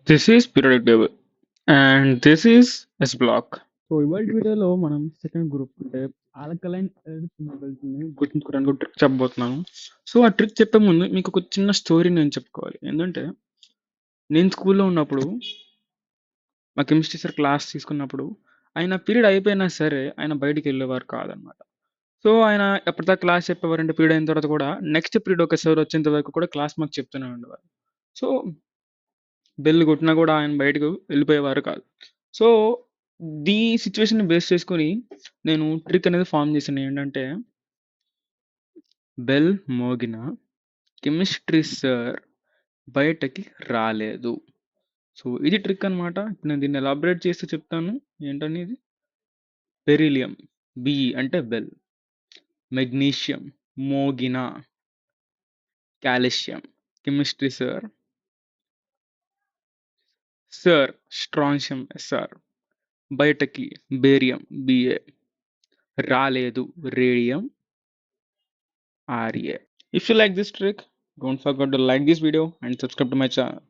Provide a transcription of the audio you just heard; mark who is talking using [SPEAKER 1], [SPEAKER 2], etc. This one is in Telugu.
[SPEAKER 1] This is periodic table and this is S block. So ఇవాళ వీడియోలో మనం సెకండ్ గ్రూప్ అంటే ఆల్కలైన్ ఎర్త్ మెటల్స్ ని గుర్తుంచుకోవడానికి ఒక ట్రిక్ చెప్పబోతున్నాను. సో ఆ ట్రిక్ చెప్పే ముందు మీకు ఒక చిన్న స్టోరీ నేను చెప్పుకోవాలి. ఏంటంటే నేను స్కూల్లో ఉన్నప్పుడు మా కెమిస్ట్రీ సార్ క్లాస్ తీసుకున్నప్పుడు ఆయన పీరియడ్ అయిపోయినా సరే ఆయన బయటికి వెళ్ళేవారు కాదనమాట. సో ఆయన ఎప్పటిదాకా క్లాస్ చెప్పేవారంటే పీరియడ్ అయిన తర్వాత కూడా నెక్స్ట్ పీరియడ్ ఒక సార్ వచ్చేంత వరకు కూడా క్లాస్ మాకు చెప్తూనే ఉండేవారు. సో బెల్ కొట్టినా కూడా ఆయన బయటకు వెళ్ళిపోయేవారు కాదు. సో దీ సిచ్యువేషన్ బేస్ చేసుకొని నేను ట్రిక్ అనేది ఫామ్ చేశాను. ఏంటంటే బెల్ మోగిన కెమిస్ట్రీ సార్ బయటకి రాలేదు. సో ఇది ట్రిక్ అనమాట. ఇప్పుడు నేను దీన్ని ఎలాబరేట్ చేస్తూ చెప్తాను ఏంటనేది. బెరీలియం బిఈ అంటే బెల్, మెగ్నీషియం మోగిన, calcium chemistry sir, sir strontium SR, బయటకి బేరియం బిఏ, రాలేదు radium RA. If you like this trick, don't forget to like this video and subscribe to my channel.